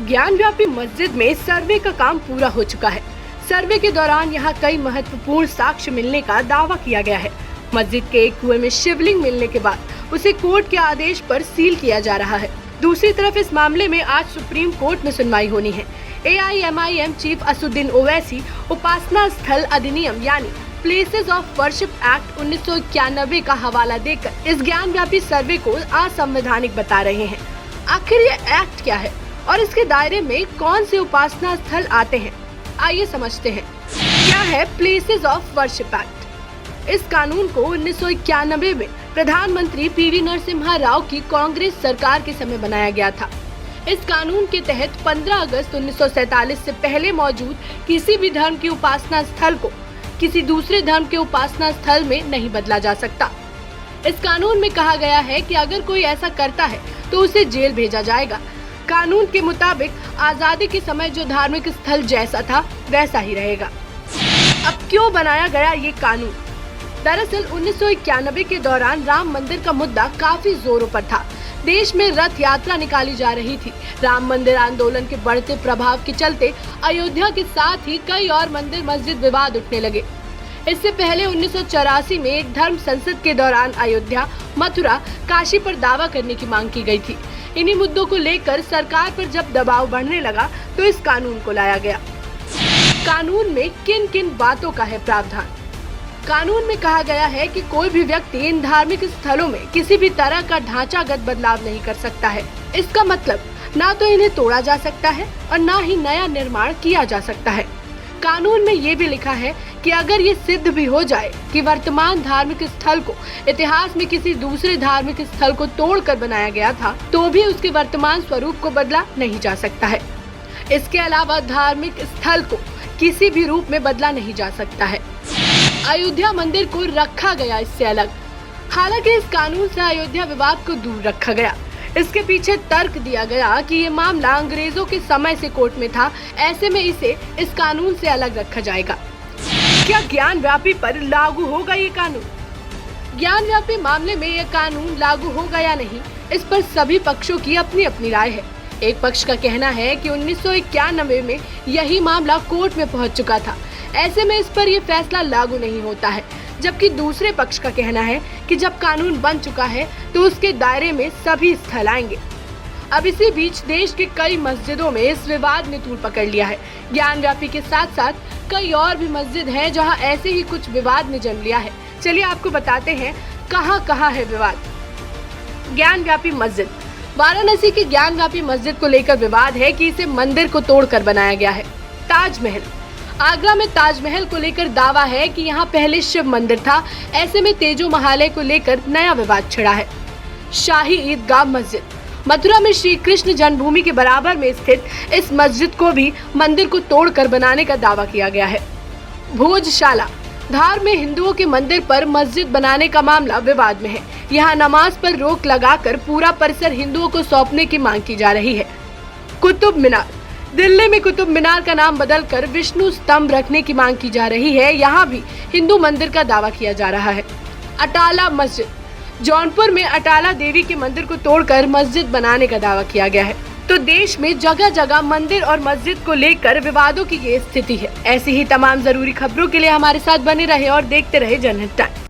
ज्ञानव्यापी मस्जिद में सर्वे का काम पूरा हो चुका है। सर्वे के दौरान यहाँ कई महत्वपूर्ण साक्ष्य मिलने का दावा किया गया है। मस्जिद के एक कुएं में शिवलिंग मिलने के बाद उसे कोर्ट के आदेश पर सील किया जा रहा है। दूसरी तरफ इस मामले में आज सुप्रीम कोर्ट में सुनवाई होनी है। AIMIM चीफ असुद्दीन ओवैसी उपासना स्थल अधिनियम यानी प्लेसेस ऑफ वर्शिप एक्ट 1991 का हवाला देकर इस ज्ञानव्यापी सर्वे को असंवैधानिक बता रहे हैं। आखिर ये एक्ट क्या है और इसके दायरे में कौन से उपासना स्थल आते हैं, आइए समझते हैं। क्या है प्लेसेस ऑफ वर्शिप एक्ट? इस कानून को 1991 में प्रधानमंत्री PV नरसिम्हा राव की कांग्रेस सरकार के समय बनाया गया था। इस कानून के तहत 15 अगस्त 1947 से पहले मौजूद किसी भी धर्म की उपासना स्थल को किसी दूसरे धर्म के उपासना स्थल में नहीं बदला जा सकता। इस कानून में कहा गया है कि अगर कोई ऐसा करता है तो उसे जेल भेजा जाएगा। कानून के मुताबिक आजादी के समय जो धार्मिक स्थल जैसा था वैसा ही रहेगा। अब क्यों बनाया गया ये कानून? दरअसल 1991 के दौरान राम मंदिर का मुद्दा काफी जोरों पर था। देश में रथ यात्रा निकाली जा रही थी। राम मंदिर आंदोलन के बढ़ते प्रभाव के चलते अयोध्या के साथ ही कई और मंदिर मस्जिद विवाद उठने लगे। इससे पहले 1984 में एक धर्म संसद के दौरान अयोध्या, मथुरा, काशी पर दावा करने की मांग की गई थी। इन्हीं मुद्दों को लेकर सरकार पर जब दबाव बढ़ने लगा तो इस कानून को लाया गया। कानून में किन किन बातों का है प्रावधान? कानून में कहा गया है कि कोई भी व्यक्ति इन धार्मिक स्थलों में किसी भी तरह का ढांचागत बदलाव नहीं कर सकता है। इसका मतलब ना तो इन्हें तोड़ा जा सकता है और ना ही नया निर्माण किया जा सकता है। कानून में ये भी लिखा है कि अगर ये सिद्ध भी हो जाए कि वर्तमान धार्मिक स्थल को इतिहास में किसी दूसरे धार्मिक स्थल को तोड़कर बनाया गया था, तो भी उसके वर्तमान स्वरूप को बदला नहीं जा सकता है। इसके अलावा धार्मिक स्थल को किसी भी रूप में बदला नहीं जा सकता है। अयोध्या मंदिर को रखा गया इससे अलग। हालांकि इस कानून से अयोध्या विवाद को दूर रखा गया। इसके पीछे तर्क दिया गया कि ये मामला अंग्रेजों के समय से कोर्ट में था, ऐसे में इसे इस कानून से अलग रखा जाएगा। क्या ज्ञानव्यापी पर लागू होगा ये कानून? ज्ञानव्यापी मामले में ये कानून लागू होगा या नहीं, इस पर सभी पक्षों की अपनी अपनी राय है। एक पक्ष का कहना है कि 1991 में यही मामला कोर्ट में पहुंच चुका था, ऐसे में इस पर यह फैसला लागू नहीं होता है। जबकि दूसरे पक्ष का कहना है कि जब कानून बन चुका है तो उसके दायरे में सभी स्थल आएंगे। अब इसी बीच देश के कई मस्जिदों में इस विवाद ने तूल पकड़ लिया है। ज्ञानव्यापी के साथ साथ कई और भी मस्जिद हैं जहां ऐसे ही कुछ विवाद ने जन्म लिया है। चलिए आपको बताते हैं कहां है विवाद। ज्ञानव्यापी मस्जिद। वाराणसी की ज्ञानव्यापी मस्जिद को लेकर विवाद है कि इसे मंदिर को तोड़कर बनाया गया है। ताजमहल। आगरा में ताजमहल को लेकर दावा है कि यहाँ पहले शिव मंदिर था, ऐसे में तेजो महालय को लेकर नया विवाद छिड़ा है। शाही ईदगाह मस्जिद। मथुरा में श्री कृष्ण जन्मभूमि के बराबर में स्थित इस मस्जिद को भी मंदिर को तोड़कर बनाने का दावा किया गया है। भोजशाला। धार में हिंदुओं के मंदिर पर मस्जिद बनाने का मामला विवाद में है। यहाँ नमाज पर रोक लगाकर पूरा परिसर हिंदुओं को सौंपने की मांग की जा रही है। कुतुब मीनार। दिल्ली में कुतुब मीनार का नाम बदलकर विष्णु स्तंभ रखने की मांग की जा रही है। यहाँ भी हिंदू मंदिर का दावा किया जा रहा है। अटाला मस्जिद। जौनपुर में अटाला देवी के मंदिर को तोड़कर मस्जिद बनाने का दावा किया गया है। तो देश में जगह जगह मंदिर और मस्जिद को लेकर विवादों की ये स्थिति है। ऐसी ही तमाम जरूरी खबरों के लिए हमारे साथ बने रहे और देखते रहे जनहित टाइम्स।